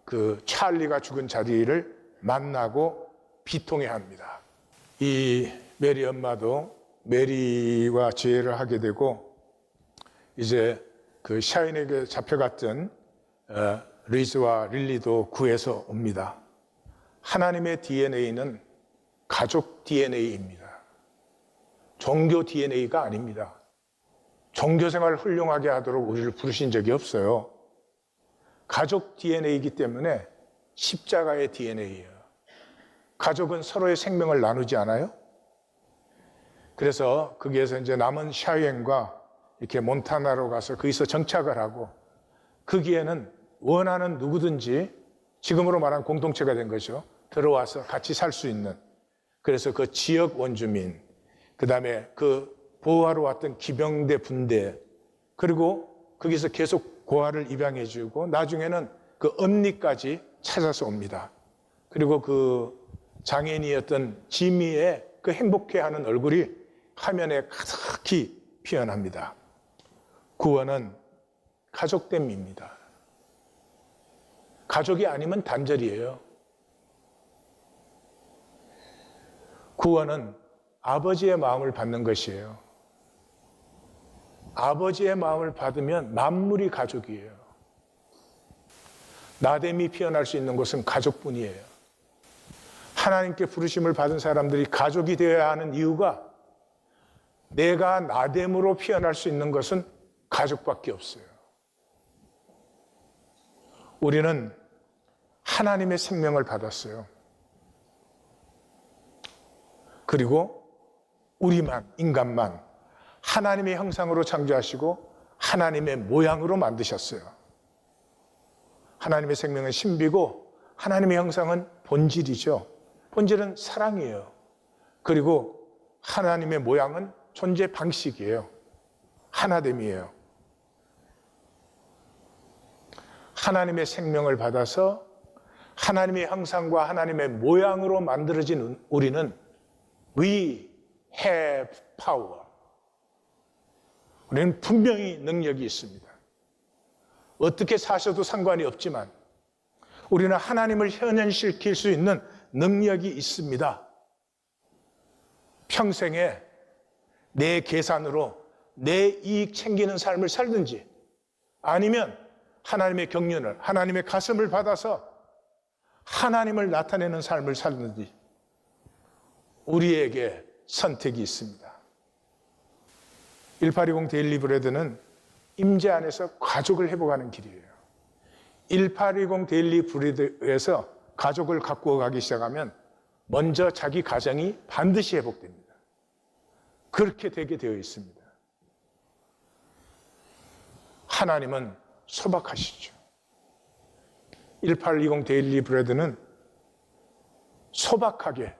Speaker 1: 그 찰리가 죽은 자리를 만나고 비통해 합니다. 이 메리 엄마도 메리와 재회를 하게 되고, 이제 그 샤인에게 잡혀갔던 리즈와 릴리도 구해서 옵니다. 하나님의 DNA는 가족 DNA입니다. 종교 DNA가 아닙니다. 종교 생활을 훌륭하게 하도록 우리를 부르신 적이 없어요. 가족 DNA이기 때문에 십자가의 DNA예요. 가족은 서로의 생명을 나누지 않아요? 그래서 거기에서 이제 남은 샤이엔과 이렇게 몬타나로 가서 거기서 정착을 하고, 거기에는 원하는 누구든지 지금으로 말하는 공동체가 된 거죠. 들어와서 같이 살 수 있는. 그래서 그 지역 원주민, 그 다음에 그 보호하러 왔던 기병대 분대, 그리고 거기서 계속 고아를 입양해주고 나중에는 그 언니까지 찾아서 옵니다. 그리고 그 장애인이었던 지미의 그 행복해하는 얼굴이 화면에 가득히 피어납니다. 구원은 가족됨입니다. 가족이 아니면 단절이에요. 구원은 아버지의 마음을 받는 것이에요. 아버지의 마음을 받으면 만물이 가족이에요. 나됨이 피어날 수 있는 곳은 가족뿐이에요. 하나님께 부르심을 받은 사람들이 가족이 되어야 하는 이유가, 내가 나됨으로 피어날 수 있는 것은 가족밖에 없어요. 우리는 하나님의 생명을 받았어요. 그리고 우리만, 인간만 하나님의 형상으로 창조하시고 하나님의 모양으로 만드셨어요. 하나님의 생명은 신비고 하나님의 형상은 본질이죠. 본질은 사랑이에요. 그리고 하나님의 모양은 존재 방식이에요. 하나됨이에요. 하나님의 생명을 받아서 하나님의 형상과 하나님의 모양으로 만들어진 우리는 We have power. 우리는 분명히 능력이 있습니다. 어떻게 사셔도 상관이 없지만 우리는 하나님을 현현시킬 수 있는 능력이 있습니다. 평생에 내 계산으로 내 이익 챙기는 삶을 살든지, 아니면 하나님의 경륜을, 하나님의 가슴을 받아서 하나님을 나타내는 삶을 살든지 우리에게 선택이 있습니다. 1820 데일리 브레드는 임재 안에서 가족을 회복하는 길이에요. 1820 데일리 브레드에서 가족을 가꾸어 가기 시작하면 먼저 자기 가정이 반드시 회복됩니다. 그렇게 되게 되어 있습니다. 하나님은 소박하시죠. 1820 데일리 브레드는 소박하게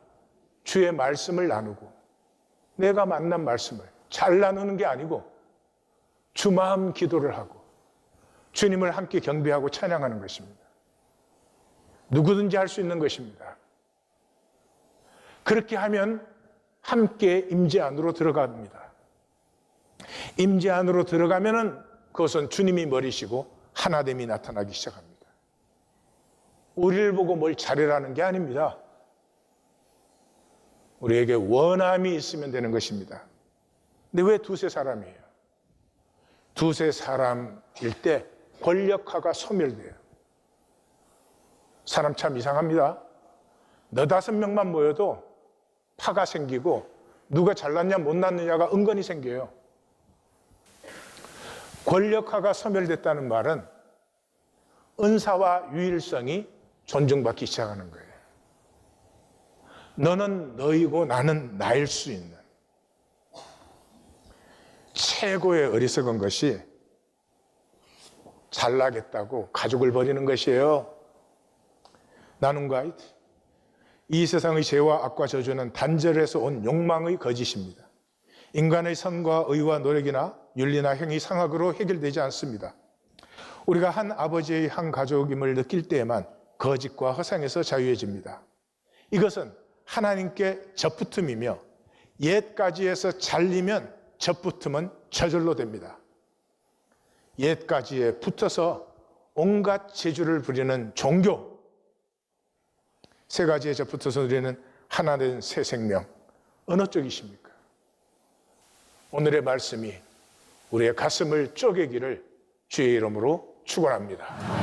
Speaker 1: 주의 말씀을 나누고 내가 만난 말씀을 잘 나누는 게 아니고 주 마음 기도를 하고 주님을 함께 경배하고 찬양하는 것입니다. 누구든지 할 수 있는 것입니다. 그렇게 하면 함께 임재 안으로 들어갑니다. 임재 안으로 들어가면은 그것은 주님이 머리시고 하나됨이 나타나기 시작합니다. 우리를 보고 뭘 잘해라는 게 아닙니다. 우리에게 원함이 있으면 되는 것입니다. 근데 왜 두세 사람이에요? 두세 사람일 때 권력화가 소멸돼요. 사람 참 이상합니다. 너다섯 명만 모여도 파가 생기고 누가 잘났냐 못났느냐가 은근히 생겨요. 권력화가 소멸됐다는 말은 은사와 유일성이 존중받기 시작하는 거예요. 너는 너이고 나는 나일 수 있는 최고의 어리석은 것이 잘나겠다고 가족을 버리는 것이에요. 나눔과 이 세상의 죄와 악과 저주는 단절에서 온 욕망의 거짓입니다. 인간의 선과 의와 노력이나 윤리나 행위 상학으로 해결되지 않습니다. 우리가 한 아버지의 한 가족임을 느낄 때에만 거짓과 허상에서 자유해집니다. 이것은 하나님께 접붙음이며 옛가지에서 잘리면 접붙음은 저절로 됩니다. 옛가지에 붙어서 온갖 재주를 부리는 종교, 세 가지에 접붙어서 누리는 하나된 새 생명, 어느 쪽이십니까? 오늘의 말씀이 우리의 가슴을 쪼개기를 주의 이름으로 축원합니다.